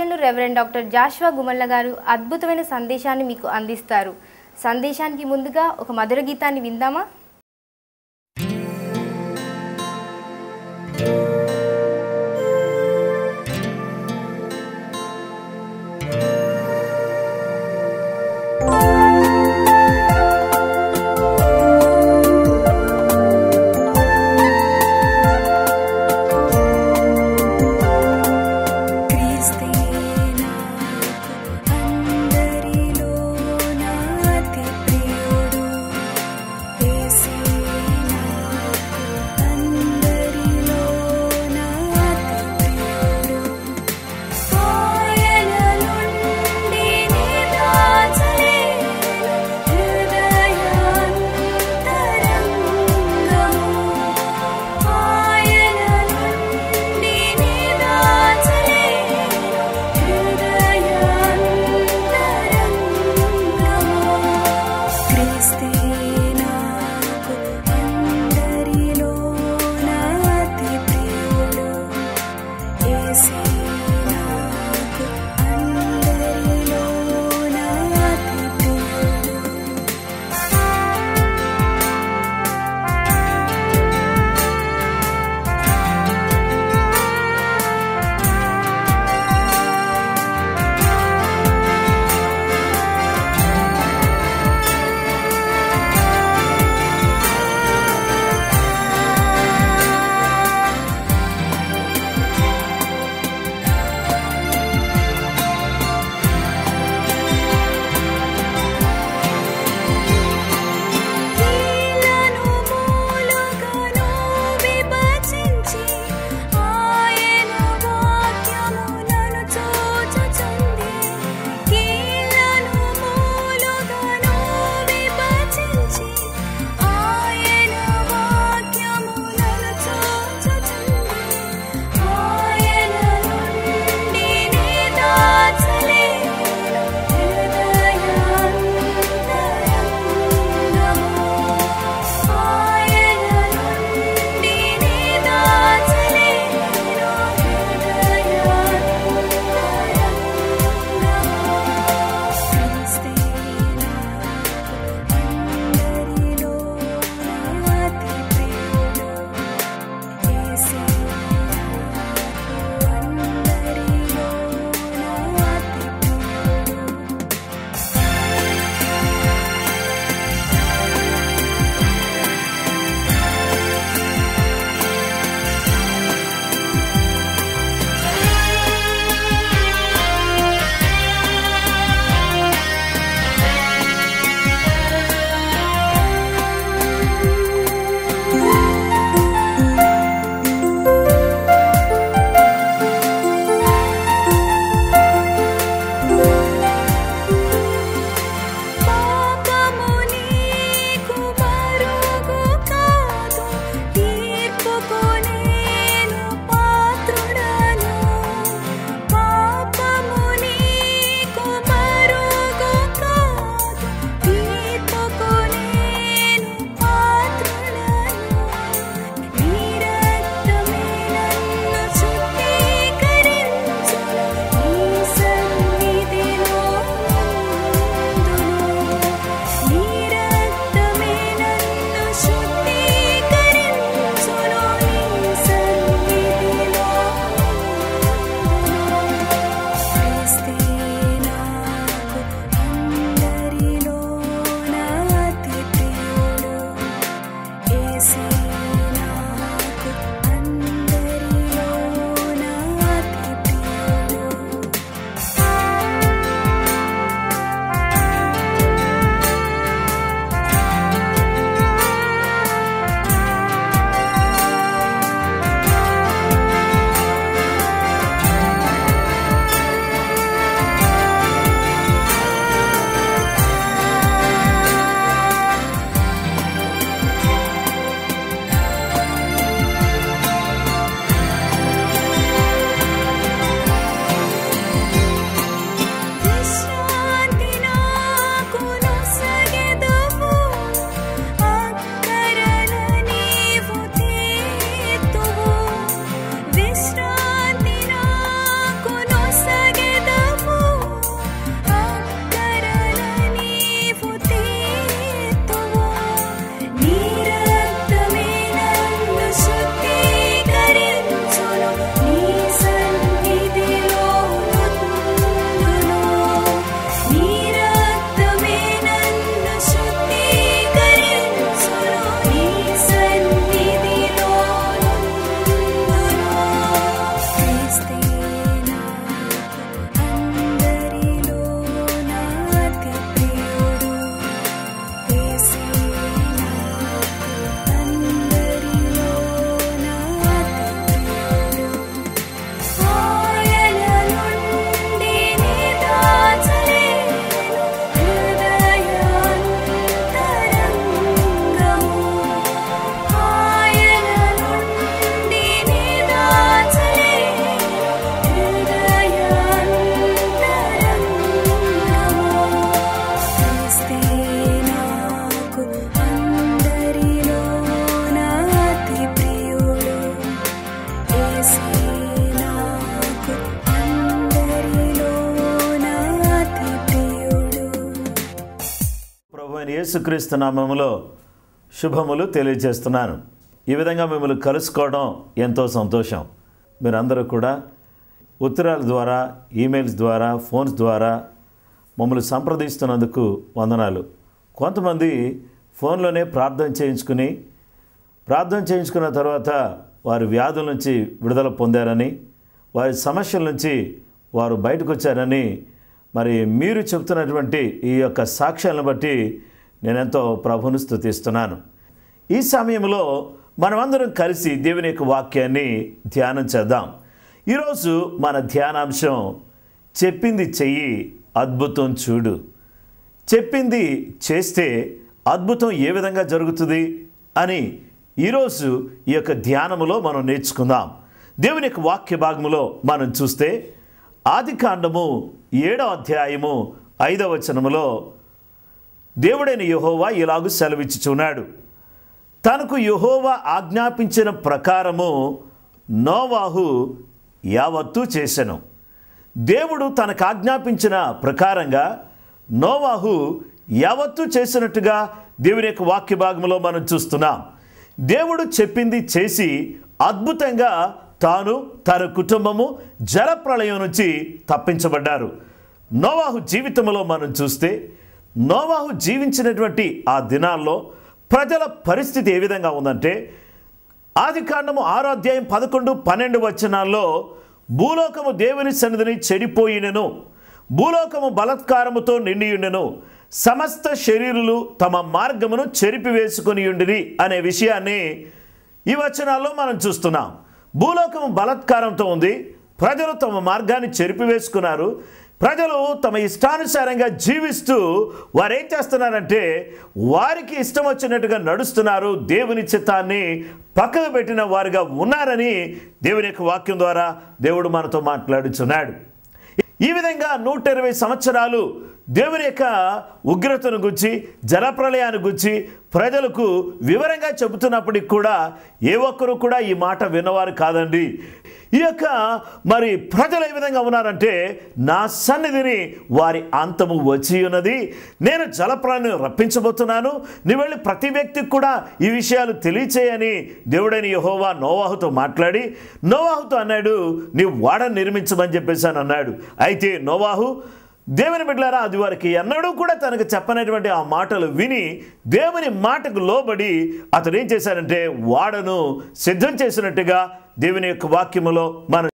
దైవజనులు reverend doctor Jashuva గుమల్ల గారు అద్భుతమైన సందేశాన్ని మీకు అందిస్తారు. సందేశానికి ముందుగా ఒక మధుర గీతాన్ని విందామా? ప్రియుడు యేసుక్రీస్తు నామములో శుభములు తెలియజేస్తున్నాను. ఈ విధంగా మిమ్మల్ని కలుసుకోవడం ఎంతో సంతోషం. మీరందరూ కూడా ఉత్తరాల ద్వారా, ఈమెయిల్స్ ద్వారా, ఫోన్స్ ద్వారా మమ్మల్ని సంప్రదిస్తున్నందుకు వందనాలు. కొంతమంది ఫోన్లోనే ప్రార్థన చేయించుకున్న తర్వాత వారి వ్యాధుల నుంచి విడుదల పొందారని, వారి సమస్యల నుంచి వారు బయటకు వచ్చారని మరి మీరు చెప్తున్నటువంటి ఈ యొక్క సాక్ష్యాలను బట్టి నేనెంతో ప్రభువును స్తుతిస్తున్నాను. ఈ సమయంలో మనమందరం కలిసి దేవుని యొక్క వాక్యాన్ని ధ్యానం చేద్దాం. ఈరోజు మన ధ్యానాంశం చెప్పింది చెయ్యి, అద్భుతం చూడు. చెప్పింది చేస్తే అద్భుతం ఏ విధంగా జరుగుతుంది అని ఈరోజు ఈ యొక్క ధ్యానములో మనం నేర్చుకుందాం. దేవుని యొక్క వాక్య భాగములో మనం చూస్తే ఆదికాండము 7వ అధ్యాయము 5వ వచనములో దేవుడైన యెహోవా ఇలాగు సెలవిచ్చుచున్నాడు. తనకు యెహోవా ఆజ్ఞాపించిన ప్రకారము నోవాహు యావత్తు చేసెను. దేవుడు తనకు ఆజ్ఞాపించిన ప్రకారంగా నోవాహు యావత్తు చేసినట్టుగా దేవుని యొక్క వాక్య భాగంలో మనం చూస్తున్నాం. దేవుడు చెప్పింది చేసి అద్భుతంగా తాను, తన కుటుంబము జలప్రళయం నుంచి తప్పించబడ్డారు. నోవాహు జీవితంలో మనం చూస్తే నోవాహు జీవించినటువంటి ఆ దినాల్లో ప్రజల పరిస్థితి ఏ విధంగా ఉందంటే, ఆదికాండము 6వ అధ్యాయం 11, 12 వచనాల్లో భూలోకము దేవుని సన్నిధిని చెడిపోయినను, భూలోకము బలాత్కారముతో నిండియుండెను, సమస్త శరీరులు తమ మార్గమును చెరిపివేసుకొని ఉండిరి అనే విషయాన్ని ఈ వచనాల్లో మనం చూస్తున్నాం. భూలోకము బలాత్కారంతో ఉంది. ప్రజలు తమ మార్గాన్ని చెరిపివేసుకున్నారు. ప్రజలు తమ ఇష్టానుసారంగా జీవిస్తూ వారు ఏం చేస్తున్నారంటే వారికి ఇష్టం వచ్చినట్టుగా నడుస్తున్నారు. దేవుని చిత్తాన్ని పక్కకు పెట్టిన వారుగా ఉన్నారని దేవుని యొక్క వాక్యం ద్వారా దేవుడు మనతో మాట్లాడుచున్నాడు. ఈ విధంగా 120 సంవత్సరాలు దేవుని యొక్క ఉగ్రతను గురించి, జలప్రళయాన్ని గురించి ప్రజలకు వివరంగా చెబుతున్నప్పటికి కూడా ఏ ఒక్కరూ కూడా ఈ మాట విన్నవారు కాదండి. ఈ యొక్క మరి ప్రజలు ఏ విధంగా ఉన్నారంటే, నా సన్నిధిని వారి అంతము వచ్చి ఉన్నది, నేను జలప్రళయాన్ని రప్పించబోతున్నాను, నీ వెళ్ళి ప్రతి వ్యక్తికి కూడా ఈ విషయాలు తెలియచేయని దేవుడైన యెహోవా నోవాహుతో మాట్లాడి నోవాహుతో అన్నాడు, నీ ఓడను నిర్మించమని చెప్పేసి అని అన్నాడు. అయితే నోవాహు దేవుని బిడ్డలారా అది వారికి ఎన్నడూ కూడా తనకు చెప్పనటువంటి ఆ మాటలు విని దేవుని మాటకు లోబడి అతడు ఏం చేశారంటే ఓడను సిద్ధం చేసినట్టుగా దేవుని యొక్క వాక్యములో మనం